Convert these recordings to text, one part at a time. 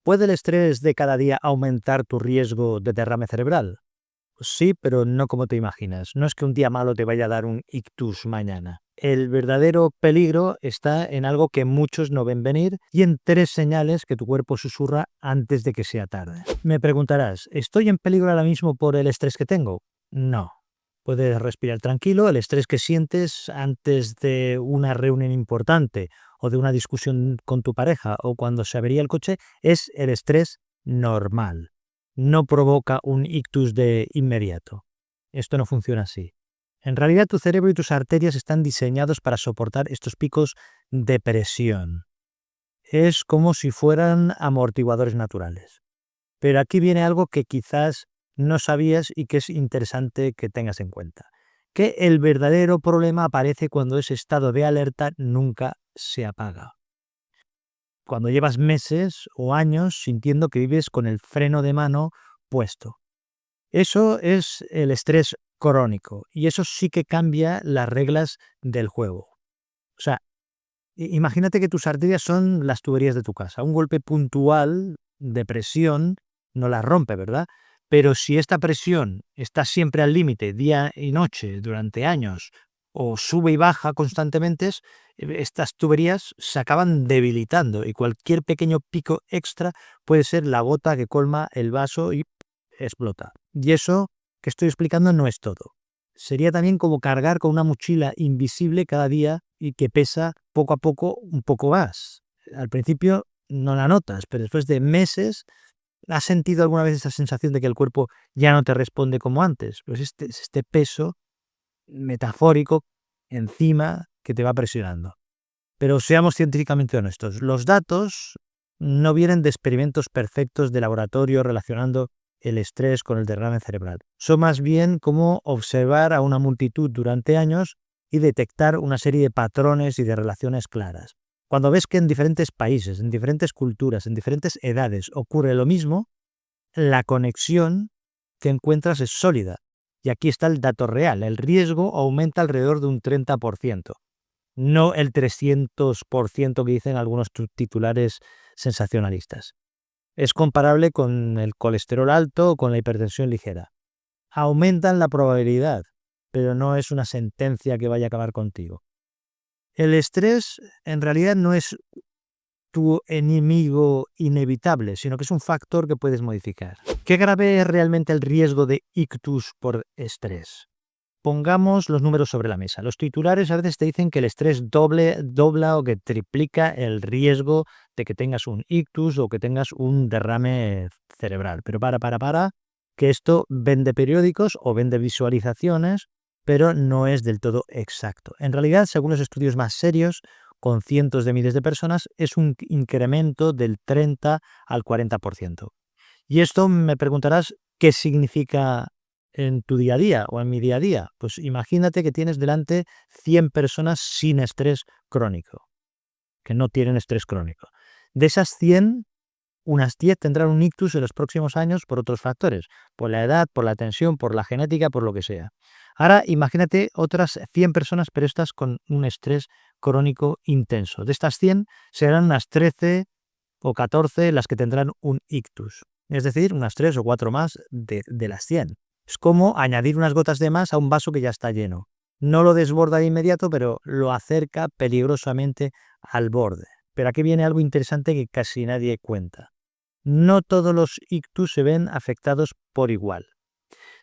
¿Puede el estrés de cada día aumentar tu riesgo de derrame cerebral? Sí, pero no como te imaginas. No es que un día malo te vaya a dar un ictus mañana. El verdadero peligro está en algo que muchos no ven venir y en 3 señales que tu cuerpo susurra antes de que sea tarde. Me preguntarás, ¿estoy en peligro ahora mismo por el estrés que tengo? No. Puedes respirar tranquilo. El estrés que sientes antes de una reunión importante o de una discusión con tu pareja o cuando se avería el coche es el estrés normal. No provoca un ictus de inmediato. Esto no funciona así. En realidad tu cerebro y tus arterias están diseñados para soportar estos picos de presión. Es como si fueran amortiguadores naturales. Pero aquí viene algo que quizás no sabías y que es interesante que tengas en cuenta. Que el verdadero problema aparece cuando ese estado de alerta nunca se apaga. Cuando llevas meses o años sintiendo que vives con el freno de mano puesto. Eso es el estrés crónico y eso sí que cambia las reglas del juego. O sea, imagínate que tus arterias son las tuberías de tu casa. Un golpe puntual de presión no las rompe, ¿verdad? Pero si esta presión está siempre al límite, día y noche, durante años, o sube y baja constantemente, estas tuberías se acaban debilitando y cualquier pequeño pico extra puede ser la gota que colma el vaso y explota. Y eso que estoy explicando no es todo. Sería también como cargar con una mochila invisible cada día y que pesa poco a poco un poco más. Al principio no la notas, pero después de meses, ¿has sentido alguna vez esa sensación de que el cuerpo ya no te responde como antes? Pues es este peso metafórico encima que te va presionando. Pero seamos científicamente honestos, los datos no vienen de experimentos perfectos de laboratorio relacionando el estrés con el derrame cerebral. Son más bien como observar a una multitud durante años y detectar una serie de patrones y de relaciones claras. Cuando ves que en diferentes países, en diferentes culturas, en diferentes edades ocurre lo mismo, la conexión que encuentras es sólida. Y aquí está el dato real. El riesgo aumenta alrededor de un 30%. No el 300% que dicen algunos titulares sensacionalistas. Es comparable con el colesterol alto o con la hipertensión ligera. Aumentan la probabilidad, pero no es una sentencia que vaya a acabar contigo. El estrés en realidad no es tu enemigo inevitable, sino que es un factor que puedes modificar. ¿Qué grave es realmente el riesgo de ictus por estrés? Pongamos los números sobre la mesa. Los titulares a veces te dicen que el estrés dobla o que triplica el riesgo de que tengas un ictus o que tengas un derrame cerebral. Pero que esto vende periódicos o vende visualizaciones, pero no es del todo exacto. En realidad, según los estudios más serios, con cientos de miles de personas, es un incremento del 30 al 40%. Y esto me preguntarás qué significa en tu día a día o en mi día a día. Pues imagínate que tienes delante 100 personas sin estrés crónico, que no tienen estrés crónico. De esas 100, unas 10 tendrán un ictus en los próximos años por otros factores, por la edad, por la tensión, por la genética, por lo que sea. Ahora imagínate otras 100 personas, pero estas con un estrés crónico intenso. De estas 100 serán unas 13 o 14 las que tendrán un ictus. Es decir, unas 3 o 4 más de las 100. Es como añadir unas gotas de más a un vaso que ya está lleno. No lo desborda de inmediato, pero lo acerca peligrosamente al borde. Pero aquí viene algo interesante que casi nadie cuenta. No todos los ictus se ven afectados por igual.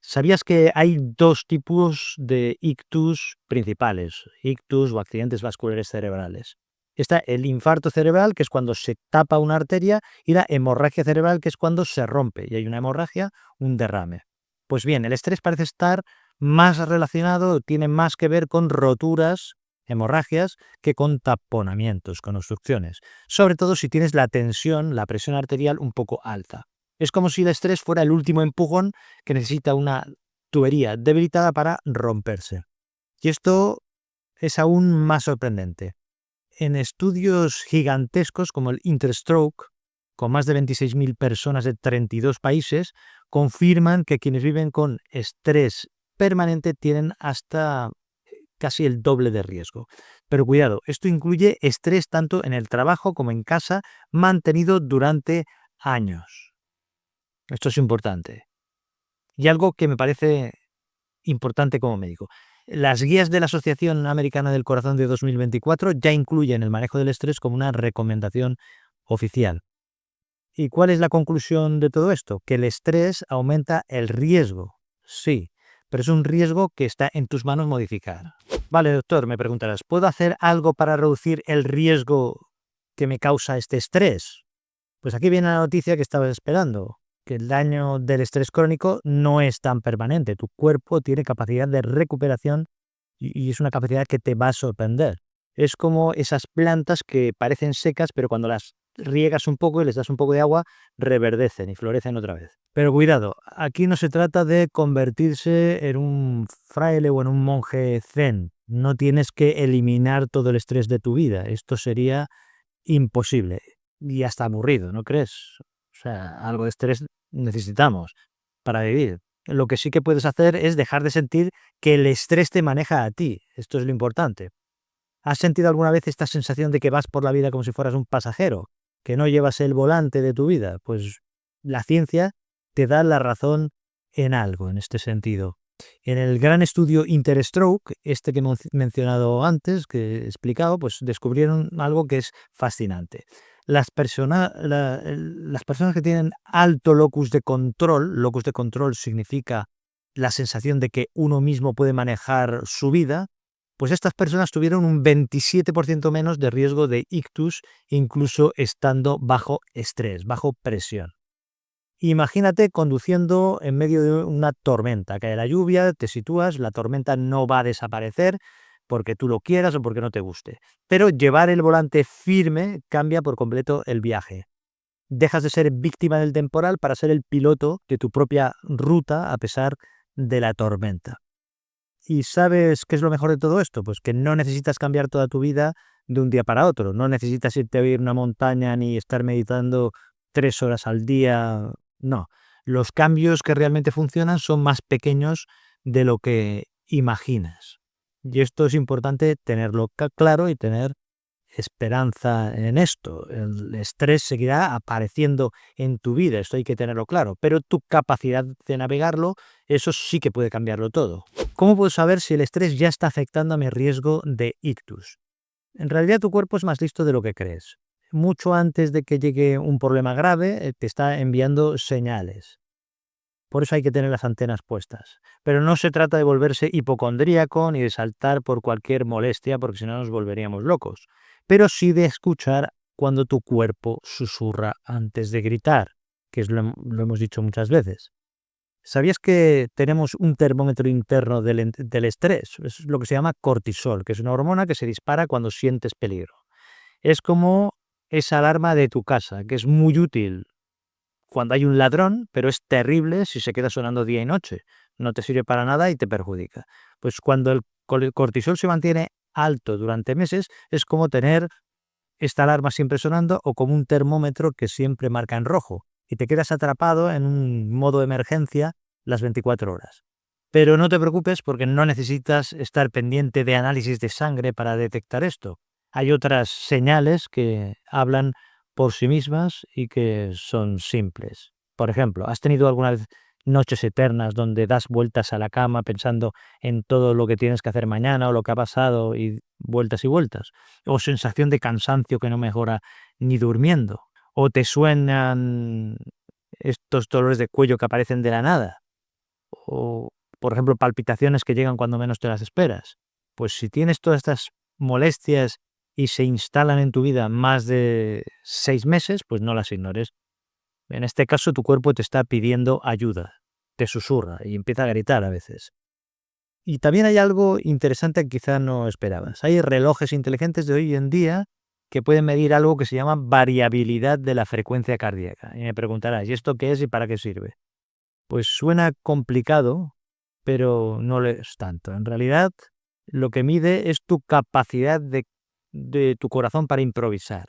¿Sabías que hay 2 tipos de ictus principales? Ictus o accidentes vasculares cerebrales. Está el infarto cerebral, que es cuando se tapa una arteria, y la hemorragia cerebral, que es cuando se rompe y hay una hemorragia, un derrame. Pues bien, el estrés parece estar más relacionado, tiene más que ver con roturas, hemorragias, que con taponamientos, con obstrucciones. Sobre todo si tienes la tensión, la presión arterial un poco alta. Es como si el estrés fuera el último empujón que necesita una tubería debilitada para romperse. Y esto es aún más sorprendente. En estudios gigantescos como el Interstroke, con más de 26.000 personas de 32 países, confirman que quienes viven con estrés permanente tienen hasta casi el doble de riesgo. Pero cuidado, esto incluye estrés tanto en el trabajo como en casa, mantenido durante años. Esto es importante. Y algo que me parece importante como médico. Las guías de la Asociación Americana del Corazón de 2024 ya incluyen el manejo del estrés como una recomendación oficial. ¿Y cuál es la conclusión de todo esto? Que el estrés aumenta el riesgo. Sí, pero es un riesgo que está en tus manos modificar. Vale, doctor, me preguntarás, ¿puedo hacer algo para reducir el riesgo que me causa este estrés? Pues aquí viene la noticia que estabas esperando, que el daño del estrés crónico no es tan permanente. Tu cuerpo tiene capacidad de recuperación y es una capacidad que te va a sorprender. Es como esas plantas que parecen secas, pero cuando las riegas un poco y les das un poco de agua, reverdecen y florecen otra vez. Pero cuidado, aquí no se trata de convertirse en un fraile o en un monje zen. No tienes que eliminar todo el estrés de tu vida. Esto sería imposible y hasta aburrido, ¿no crees? O sea, algo de estrés necesitamos para vivir. Lo que sí que puedes hacer es dejar de sentir que el estrés te maneja a ti. Esto es lo importante. ¿Has sentido alguna vez esta sensación de que vas por la vida como si fueras un pasajero, que no llevas el volante de tu vida? Pues la ciencia te da la razón en algo en este sentido. En el gran estudio Interstroke, este que hemos mencionado antes, que he explicado, pues descubrieron algo que es fascinante. Las personas que tienen alto locus de control significa la sensación de que uno mismo puede manejar su vida, pues estas personas tuvieron un 27% menos de riesgo de ictus, incluso estando bajo estrés, bajo presión. Imagínate conduciendo en medio de una tormenta, cae la lluvia, te sitúas, la tormenta no va a desaparecer porque tú lo quieras o porque no te guste. Pero llevar el volante firme cambia por completo el viaje. Dejas de ser víctima del temporal para ser el piloto de tu propia ruta a pesar de la tormenta. ¿Y sabes qué es lo mejor de todo esto? Pues que no necesitas cambiar toda tu vida de un día para otro. No necesitas irte a vivir una montaña ni estar meditando 3 horas al día. No. Los cambios que realmente funcionan son más pequeños de lo que imaginas. Y esto es importante tenerlo claro y tener esperanza en esto. El estrés seguirá apareciendo en tu vida, esto hay que tenerlo claro, pero tu capacidad de navegarlo, eso sí que puede cambiarlo todo. ¿Cómo puedo saber si el estrés ya está afectando a mi riesgo de ictus? En realidad tu cuerpo es más listo de lo que crees. Mucho antes de que llegue un problema grave, te está enviando señales. Por eso hay que tener las antenas puestas. Pero no se trata de volverse hipocondríaco ni de saltar por cualquier molestia, porque si no nos volveríamos locos. Pero sí de escuchar cuando tu cuerpo susurra antes de gritar, que lo hemos dicho muchas veces. ¿Sabías que tenemos un termómetro interno del estrés? Es lo que se llama cortisol, que es una hormona que se dispara cuando sientes peligro. Es como esa alarma de tu casa, que es muy útil cuando hay un ladrón, pero es terrible si se queda sonando día y noche. No te sirve para nada y te perjudica. Pues cuando el cortisol se mantiene alto durante meses, es como tener esta alarma siempre sonando o como un termómetro que siempre marca en rojo y te quedas atrapado en un modo de emergencia las 24 horas. Pero no te preocupes porque no necesitas estar pendiente de análisis de sangre para detectar esto. Hay otras señales que hablan por sí mismas y que son simples. Por ejemplo, ¿has tenido alguna vez noches eternas donde das vueltas a la cama pensando en todo lo que tienes que hacer mañana o lo que ha pasado y vueltas y vueltas? ¿O sensación de cansancio que no mejora ni durmiendo? ¿O te suenan estos dolores de cuello que aparecen de la nada? ¿O, por ejemplo, palpitaciones que llegan cuando menos te las esperas? Pues si tienes todas estas molestias y se instalan en tu vida más de 6 meses, pues no las ignores. En este caso, tu cuerpo te está pidiendo ayuda, te susurra y empieza a gritar a veces. Y también hay algo interesante que quizá no esperabas. Hay relojes inteligentes de hoy en día que pueden medir algo que se llama variabilidad de la frecuencia cardíaca. Y me preguntarás, ¿y esto qué es y para qué sirve? Pues suena complicado, pero no lo es tanto. En realidad, lo que mide es tu capacidad de tu corazón para improvisar.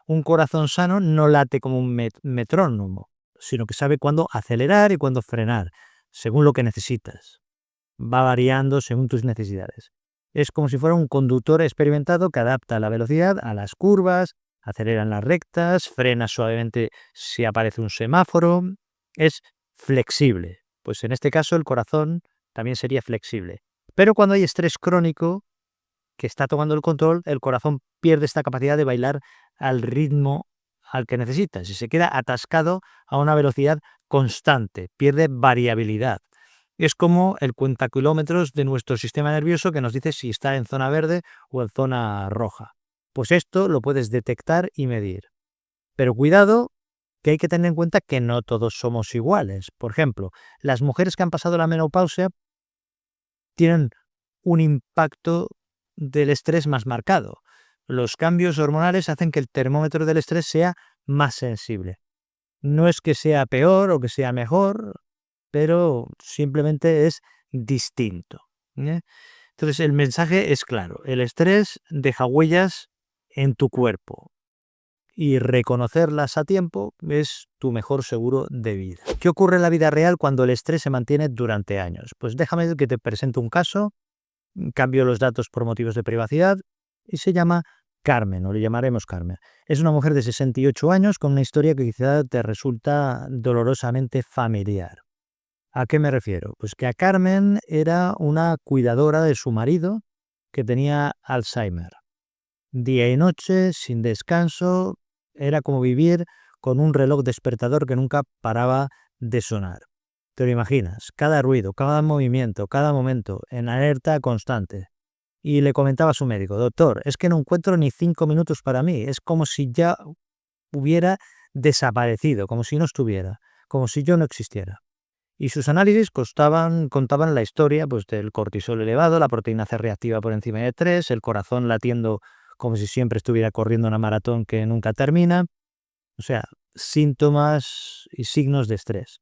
Un corazón sano no late como un metrónomo, sino que sabe cuándo acelerar y cuándo frenar, según lo que necesitas. Va variando según tus necesidades. Es como si fuera un conductor experimentado que adapta la velocidad a las curvas, acelera en las rectas, frena suavemente si aparece un semáforo, es flexible. Pues en este caso el corazón también sería flexible. Pero cuando hay estrés crónico que está tomando el control, el corazón pierde esta capacidad de bailar al ritmo al que necesitas y se queda atascado a una velocidad constante, pierde variabilidad. Es como el cuentakilómetros de nuestro sistema nervioso que nos dice si está en zona verde o en zona roja. Pues esto lo puedes detectar y medir. Pero cuidado, que hay que tener en cuenta que no todos somos iguales. Por ejemplo, las mujeres que han pasado la menopausia tienen un impacto del estrés más marcado. Los cambios hormonales hacen que el termómetro del estrés sea más sensible. No es que sea peor o que sea mejor, pero simplemente es distinto. Entonces el mensaje es claro, el estrés deja huellas en tu cuerpo y reconocerlas a tiempo es tu mejor seguro de vida. ¿Qué ocurre en la vida real cuando el estrés se mantiene durante años? Pues déjame que te presente un caso, cambio los datos por motivos de privacidad y se llama Carmen, o le llamaremos Carmen. Es una mujer de 68 años con una historia que quizá te resulta dolorosamente familiar. ¿A qué me refiero? Pues que a Carmen era una cuidadora de su marido que tenía Alzheimer. Día y noche, sin descanso, era como vivir con un reloj despertador que nunca paraba de sonar. Te lo imaginas, cada ruido, cada movimiento, cada momento, en alerta constante. Y le comentaba a su médico, doctor, es que no encuentro ni 5 minutos para mí, es como si ya hubiera desaparecido, como si no estuviera, como si yo no existiera. Y sus análisis contaban la historia pues, del cortisol elevado, la proteína C reactiva por encima de 3, el corazón latiendo como si siempre estuviera corriendo una maratón que nunca termina. O sea, síntomas y signos de estrés.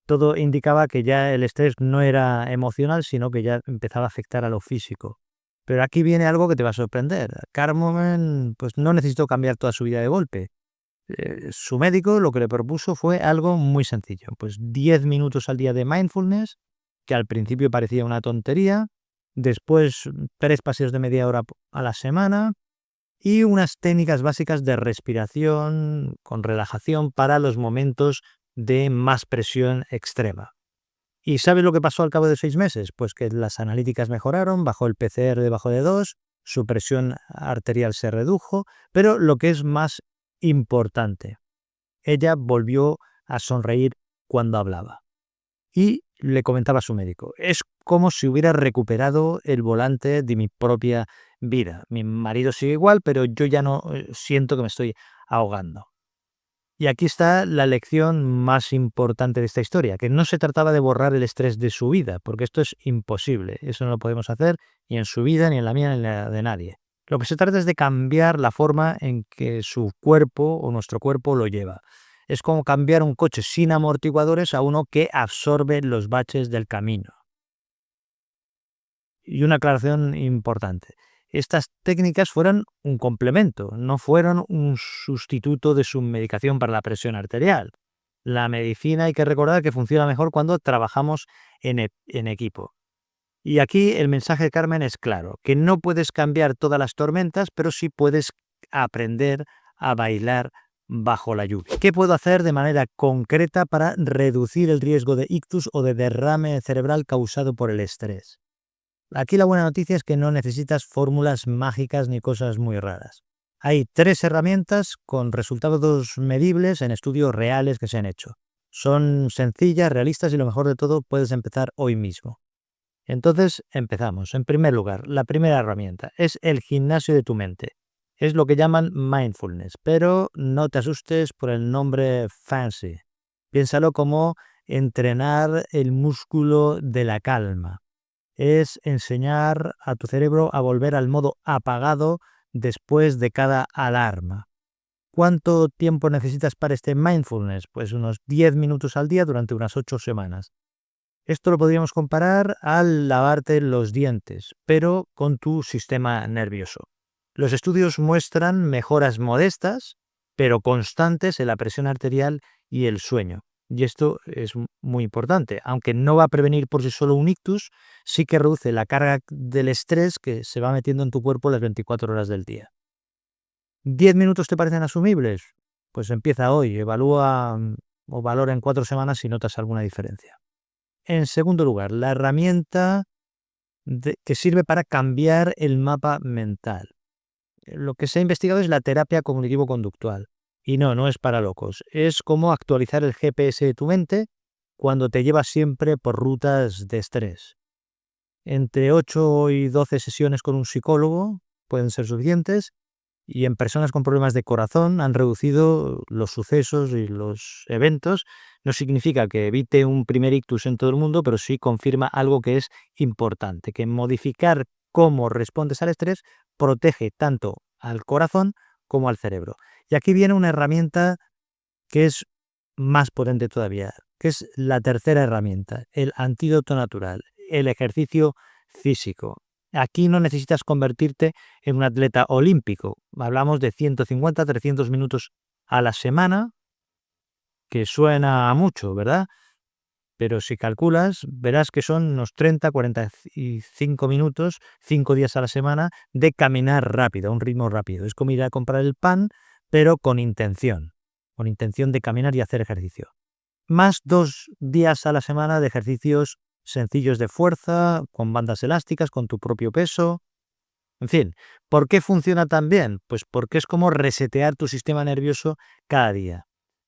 Todo indicaba que ya el estrés no era emocional, sino que ya empezaba a afectar a lo físico. Pero aquí viene algo que te va a sorprender. Carmen pues, no necesitó cambiar toda su vida de golpe. Su médico lo que le propuso fue algo muy sencillo, pues 10 minutos al día de mindfulness, que al principio parecía una tontería, después 3 paseos de media hora a la semana y unas técnicas básicas de respiración con relajación para los momentos de más presión extrema. ¿Y sabes lo que pasó al cabo de 6 meses? Pues que las analíticas mejoraron, bajó el PCR debajo de 2, su presión arterial se redujo, pero lo que es más importante, ella volvió a sonreír cuando hablaba. Y le comentaba a su médico, es como si hubiera recuperado el volante de mi propia vida. Mi marido sigue igual, pero yo ya no siento que me estoy ahogando. Y aquí está la lección más importante de esta historia, que no se trataba de borrar el estrés de su vida, porque esto es imposible. Eso no lo podemos hacer ni en su vida, ni en la mía, ni en la de nadie. Lo que se trata es de cambiar la forma en que su cuerpo o nuestro cuerpo lo lleva. Es como cambiar un coche sin amortiguadores a uno que absorbe los baches del camino. Y una aclaración importante. Estas técnicas fueron un complemento, no fueron un sustituto de su medicación para la presión arterial. La medicina hay que recordar que funciona mejor cuando trabajamos en equipo. Y aquí el mensaje de Carmen es claro, que no puedes cambiar todas las tormentas, pero sí puedes aprender a bailar bajo la lluvia. ¿Qué puedo hacer de manera concreta para reducir el riesgo de ictus o de derrame cerebral causado por el estrés? Aquí la buena noticia es que no necesitas fórmulas mágicas ni cosas muy raras. Hay 3 herramientas con resultados medibles en estudios reales que se han hecho. Son sencillas, realistas y lo mejor de todo, puedes empezar hoy mismo. Entonces, empezamos. En primer lugar, la primera herramienta es el gimnasio de tu mente. Es lo que llaman mindfulness, pero no te asustes por el nombre fancy. Piénsalo como entrenar el músculo de la calma. Es enseñar a tu cerebro a volver al modo apagado después de cada alarma. ¿Cuánto tiempo necesitas para este mindfulness? Pues unos 10 minutos al día durante unas 8 semanas. Esto lo podríamos comparar al lavarte los dientes, pero con tu sistema nervioso. Los estudios muestran mejoras modestas, pero constantes en la presión arterial y el sueño. Y esto es muy importante. Aunque no va a prevenir por sí solo un ictus, sí que reduce la carga del estrés que se va metiendo en tu cuerpo las 24 horas del día. ¿10 minutos te parecen asumibles? Pues empieza hoy, evalúa o valora en 4 semanas si notas alguna diferencia. En segundo lugar, la herramienta que sirve para cambiar el mapa mental. Lo que se ha investigado es la terapia cognitivo-conductual. Y no es para locos. Es como actualizar el GPS de tu mente cuando te llevas siempre por rutas de estrés. Entre 8 y 12 sesiones con un psicólogo pueden ser suficientes, y en personas con problemas de corazón han reducido los sucesos y los eventos. No significa que evite un primer ictus en todo el mundo, pero sí confirma algo que es importante, que modificar cómo respondes al estrés protege tanto al corazón como al cerebro. Y aquí viene una herramienta que es más potente todavía, que es la tercera herramienta, el antídoto natural, el ejercicio físico. Aquí no necesitas convertirte en un atleta olímpico. Hablamos de 150, 300 minutos a la semana, que suena a mucho, ¿verdad? Pero si calculas, verás que son unos 30, 45 minutos, 5 días a la semana, de caminar rápido, a un ritmo rápido. Es como ir a comprar el pan, pero con intención de caminar y hacer ejercicio. Más 2 días a la semana de ejercicios sencillos de fuerza, con bandas elásticas, con tu propio peso. En fin, ¿por qué funciona tan bien? Pues porque es como resetear tu sistema nervioso cada día.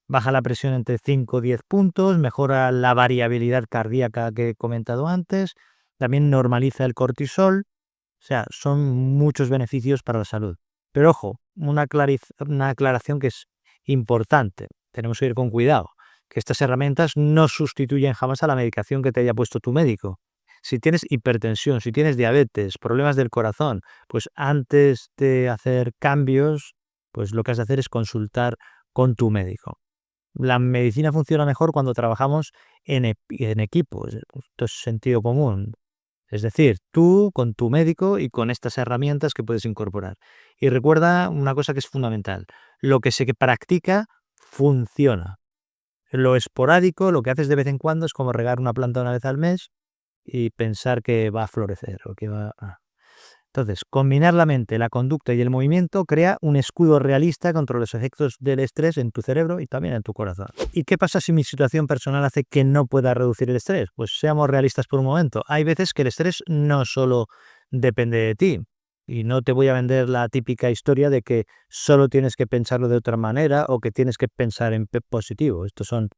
Baja la presión entre 5 y 10 puntos, mejora la variabilidad cardíaca que he comentado antes, también normaliza el cortisol. O sea, son muchos beneficios para la salud. Pero ojo, una aclaración que es importante. Tenemos que ir con cuidado, que estas herramientas no sustituyen jamás a la medicación que te haya puesto tu médico. Si tienes hipertensión, si tienes diabetes, problemas del corazón, pues antes de hacer cambios, pues lo que has de hacer es consultar con tu médico. La medicina funciona mejor cuando trabajamos en equipo. Esto es sentido común. Es decir, tú con tu médico y con estas herramientas que puedes incorporar. Y recuerda una cosa que es fundamental. Lo que se practica funciona. Lo esporádico, lo que haces de vez en cuando, es como regar una planta una vez al mes y pensar que va a florecer o que va a... Entonces, combinar la mente, la conducta y el movimiento crea un escudo realista contra los efectos del estrés en tu cerebro y también en tu corazón. ¿Y qué pasa si mi situación personal hace que no pueda reducir el estrés? Pues seamos realistas por un momento. Hay veces que el estrés no solo depende de ti. Y no te voy a vender la típica historia de que solo tienes que pensarlo de otra manera o que tienes que pensar en positivo. Estos son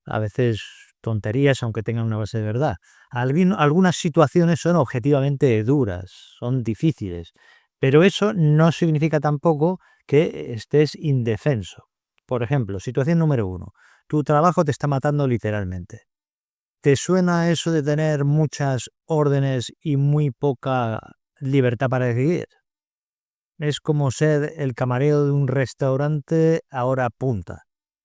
a veces tonterías, aunque tengan una base de verdad. Algunas situaciones son objetivamente duras, son difíciles, pero eso no significa tampoco que estés indefenso. Por ejemplo, situación número 1. Tu trabajo te está matando literalmente. ¿Te suena eso de tener muchas órdenes y muy poca libertad para decidir? Es como ser el camarero de un restaurante a hora punta.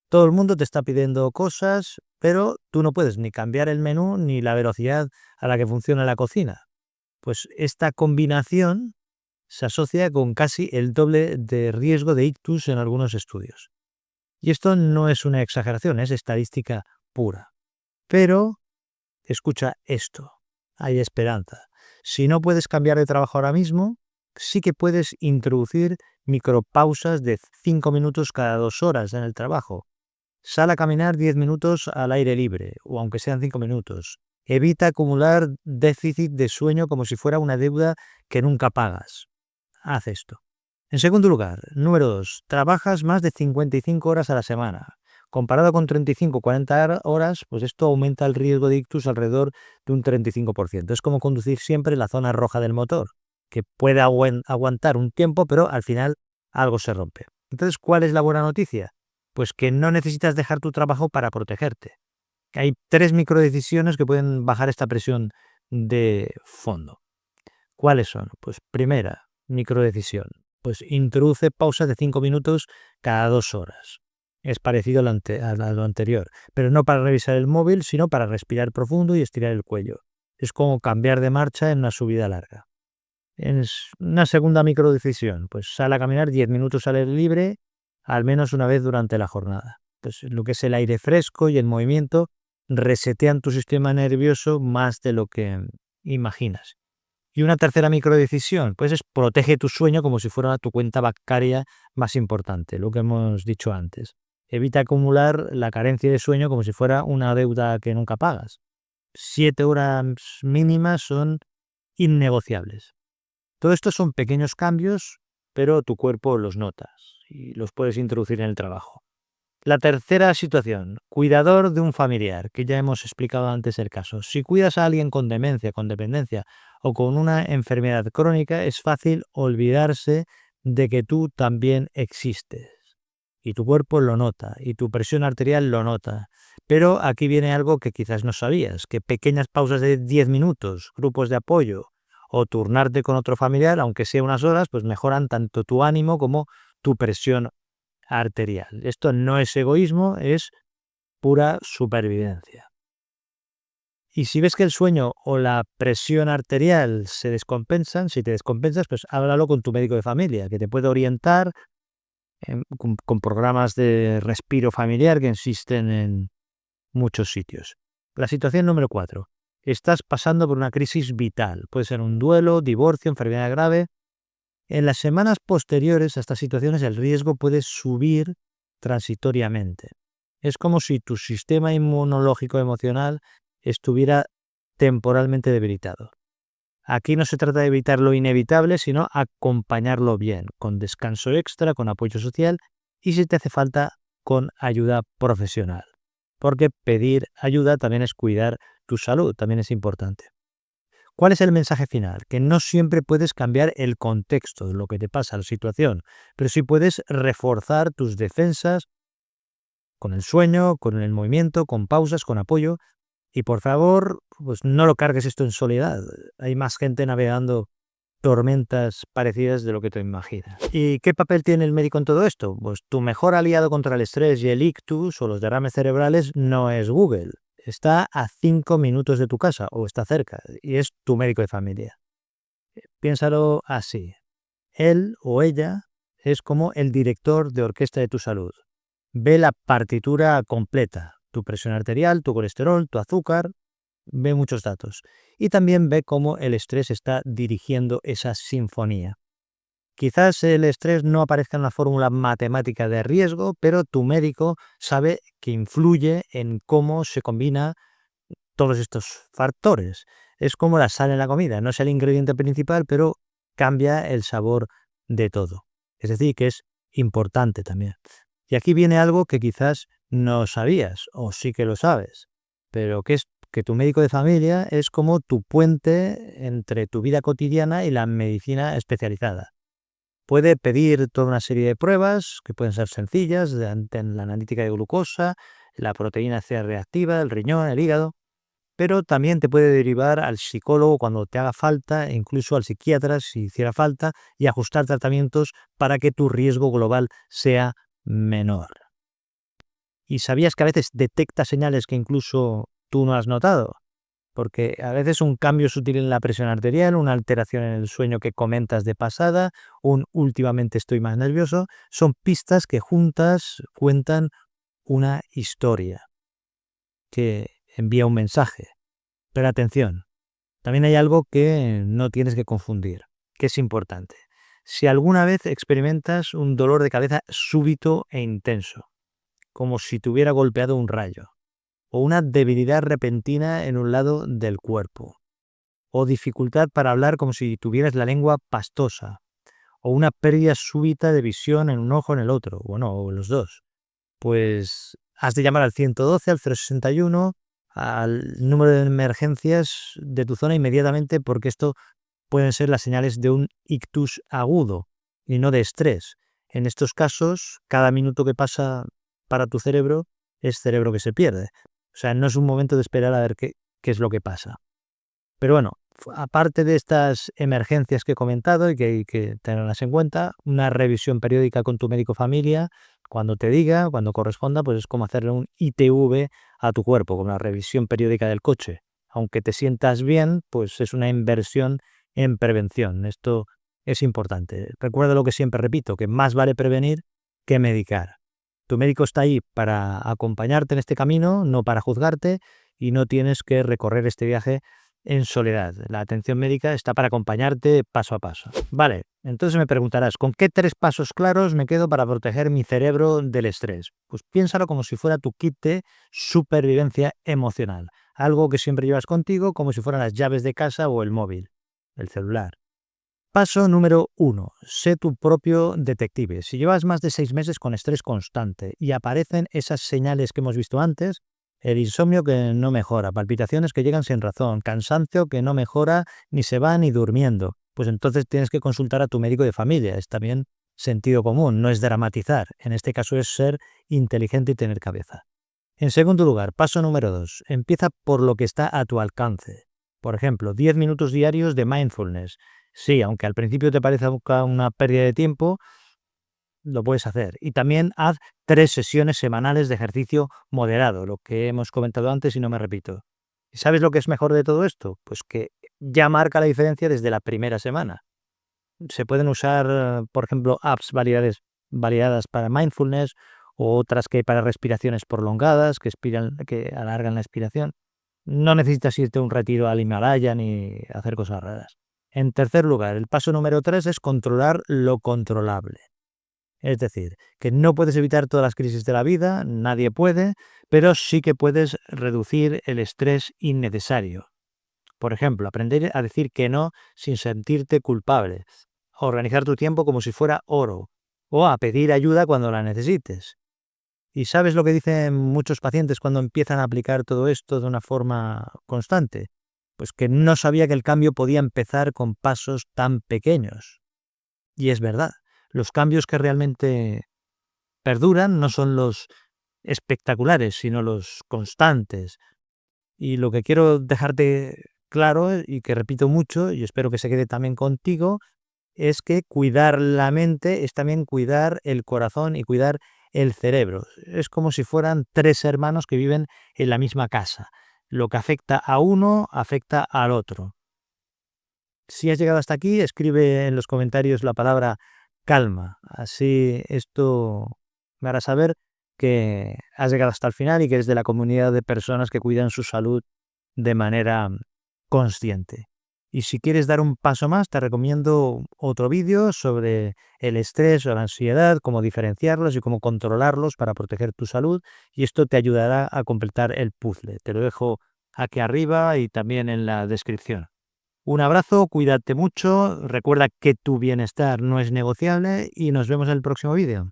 Todo el mundo te está pidiendo cosas, pero tú no puedes ni cambiar el menú ni la velocidad a la que funciona la cocina. Pues esta combinación se asocia con casi el doble de riesgo de ictus en algunos estudios. Y esto no es una exageración, es estadística pura. Pero, escucha esto, hay esperanza. Si no puedes cambiar de trabajo ahora mismo, sí que puedes introducir micropausas de 5 minutos cada 2 horas en el trabajo. Sal a caminar 10 minutos al aire libre, o aunque sean 5 minutos. Evita acumular déficit de sueño como si fuera una deuda que nunca pagas. Haz esto. En segundo lugar, número 2, trabajas más de 55 horas a la semana. Comparado con 35 o 40 horas, pues esto aumenta el riesgo de ictus alrededor de un 35%. Es como conducir siempre en la zona roja del motor, que puede aguantar un tiempo, pero al final algo se rompe. Entonces, ¿cuál es la buena noticia? Pues que no necesitas dejar tu trabajo para protegerte. Hay 3 microdecisiones que pueden bajar esta presión de fondo. ¿Cuáles son? Pues primera microdecisión, pues introduce pausas de 5 minutos cada 2 horas. Es parecido a lo anterior, pero no para revisar el móvil, sino para respirar profundo y estirar el cuello. Es como cambiar de marcha en una subida larga. Es una segunda microdecisión, pues sal a caminar 10 minutos al aire libre, al menos una vez durante la jornada. Entonces, lo que es el aire fresco y el movimiento resetean tu sistema nervioso más de lo que imaginas. Y una tercera microdecisión, pues es protege tu sueño como si fuera tu cuenta bancaria más importante, lo que hemos dicho antes. Evita acumular la carencia de sueño como si fuera una deuda que nunca pagas. 7 horas mínimas son innegociables. Todo esto son pequeños cambios, pero tu cuerpo los notas y los puedes introducir en el trabajo. La tercera situación, cuidador de un familiar, que ya hemos explicado antes el caso. Si cuidas a alguien con demencia, con dependencia o con una enfermedad crónica, es fácil olvidarse de que tú también existes. Y tu cuerpo lo nota, y tu presión arterial lo nota. Pero aquí viene algo que quizás no sabías, que pequeñas pausas de 10 minutos, grupos de apoyo o turnarte con otro familiar, aunque sea unas horas, pues mejoran tanto tu ánimo como tu presión arterial. Esto no es egoísmo, es pura supervivencia. Y si ves que el sueño o la presión arterial se descompensan, si te descompensas, pues háblalo con tu médico de familia, que te puede orientar con programas de respiro familiar que existen en muchos sitios. La situación número 4. Estás pasando por una crisis vital. Puede ser un duelo, divorcio, enfermedad grave. En las semanas posteriores a estas situaciones el riesgo puede subir transitoriamente. Es como si tu sistema inmunológico emocional estuviera temporalmente debilitado. Aquí no se trata de evitar lo inevitable, sino acompañarlo bien, con descanso extra, con apoyo social y si te hace falta, con ayuda profesional. Porque pedir ayuda también es cuidar tu salud, también es importante. ¿Cuál es el mensaje final? Que no siempre puedes cambiar el contexto de lo que te pasa, la situación, pero sí puedes reforzar tus defensas con el sueño, con el movimiento, con pausas, con apoyo. Y por favor, pues no lo cargues esto en soledad. Hay más gente navegando tormentas parecidas de lo que te imaginas. ¿Y qué papel tiene el médico en todo esto? Pues tu mejor aliado contra el estrés y el ictus o los derrames cerebrales no es Google. Está a 5 minutos de tu casa o está cerca y es tu médico de familia. Piénsalo así. Él o ella es como el director de orquesta de tu salud. Ve la partitura completa, tu presión arterial, tu colesterol, tu azúcar, ve muchos datos. Y también ve cómo el estrés está dirigiendo esa sinfonía. Quizás el estrés no aparezca en la fórmula matemática de riesgo, pero tu médico sabe que influye en cómo se combina todos estos factores. Es como la sal en la comida, no es el ingrediente principal, pero cambia el sabor de todo. Es decir, que es importante también. Y aquí viene algo que quizás no sabías, o sí que lo sabes, pero que es que tu médico de familia es como tu puente entre tu vida cotidiana y la medicina especializada. Puede pedir toda una serie de pruebas que pueden ser sencillas, en la analítica de glucosa, la proteína C reactiva, el riñón, el hígado, pero también te puede derivar al psicólogo cuando te haga falta, e incluso al psiquiatra si hiciera falta, y ajustar tratamientos para que tu riesgo global sea menor. ¿Y sabías que a veces detecta señales que incluso tú no has notado? Porque a veces un cambio sutil en la presión arterial, una alteración en el sueño que comentas de pasada, un últimamente estoy más nervioso, son pistas que juntas cuentan una historia, que envía un mensaje. Pero atención, también hay algo que no tienes que confundir, que es importante. Si alguna vez experimentas un dolor de cabeza súbito e intenso, como si te hubiera golpeado un rayo, o una debilidad repentina en un lado del cuerpo, o dificultad para hablar como si tuvieras la lengua pastosa, o una pérdida súbita de visión en un ojo en el otro, bueno, o los dos, pues has de llamar al 112, al 061, al número de emergencias de tu zona inmediatamente, porque esto pueden ser las señales de un ictus agudo y no de estrés. En estos casos, cada minuto que pasa para tu cerebro es cerebro que se pierde. O sea, no es un momento de esperar a ver qué es lo que pasa. Pero bueno, aparte de estas emergencias que he comentado y que hay que tenerlas en cuenta, una revisión periódica con tu médico familia, cuando te diga, cuando corresponda, pues es como hacerle un ITV a tu cuerpo, como una revisión periódica del coche. Aunque te sientas bien, pues es una inversión en prevención. Esto es importante. Recuerda lo que siempre repito, que más vale prevenir que medicar. Tu médico está ahí para acompañarte en este camino, no para juzgarte, y no tienes que recorrer este viaje en soledad. La atención médica está para acompañarte paso a paso. Vale, entonces me preguntarás, ¿con qué 3 pasos claros me quedo para proteger mi cerebro del estrés? Pues piénsalo como si fuera tu kit de supervivencia emocional. Algo que siempre llevas contigo como si fueran las llaves de casa o el móvil, el celular. Paso número 1. Sé tu propio detective. Si llevas más de 6 meses con estrés constante y aparecen esas señales que hemos visto antes, el insomnio que no mejora, palpitaciones que llegan sin razón, cansancio que no mejora ni se va ni durmiendo, pues entonces tienes que consultar a tu médico de familia. Es también sentido común, no es dramatizar. En este caso es ser inteligente y tener cabeza. En segundo lugar, paso número 2. Empieza por lo que está a tu alcance. Por ejemplo, 10 minutos diarios de mindfulness. Sí, aunque al principio te parezca una pérdida de tiempo, lo puedes hacer. Y también haz 3 sesiones semanales de ejercicio moderado, lo que hemos comentado antes y no me repito. ¿Y sabes lo que es mejor de todo esto? Pues que ya marca la diferencia desde la primera semana. Se pueden usar, por ejemplo, apps validadas para mindfulness o otras que hay para respiraciones prolongadas, que alargan la expiración. No necesitas irte a un retiro al Himalaya ni hacer cosas raras. En tercer lugar, el paso número 3 es controlar lo controlable. Es decir, que no puedes evitar todas las crisis de la vida, nadie puede, pero sí que puedes reducir el estrés innecesario. Por ejemplo, aprender a decir que no sin sentirte culpable, organizar tu tiempo como si fuera oro, o a pedir ayuda cuando la necesites. ¿Y sabes lo que dicen muchos pacientes cuando empiezan a aplicar todo esto de una forma constante? Pues que no sabía que el cambio podía empezar con pasos tan pequeños. Y es verdad, los cambios que realmente perduran no son los espectaculares, sino los constantes. Y lo que quiero dejarte claro y que repito mucho, y espero que se quede también contigo, es que cuidar la mente es también cuidar el corazón y cuidar el cerebro. Es como si fueran 3 hermanos que viven en la misma casa. Lo que afecta a uno afecta al otro. Si has llegado hasta aquí, escribe en los comentarios la palabra calma. Así esto me hará saber que has llegado hasta el final y que eres de la comunidad de personas que cuidan su salud de manera consciente. Y si quieres dar un paso más, te recomiendo otro vídeo sobre el estrés o la ansiedad, cómo diferenciarlos y cómo controlarlos para proteger tu salud. Y esto te ayudará a completar el puzzle. Te lo dejo aquí arriba y también en la descripción. Un abrazo, cuídate mucho, recuerda que tu bienestar no es negociable y nos vemos en el próximo vídeo.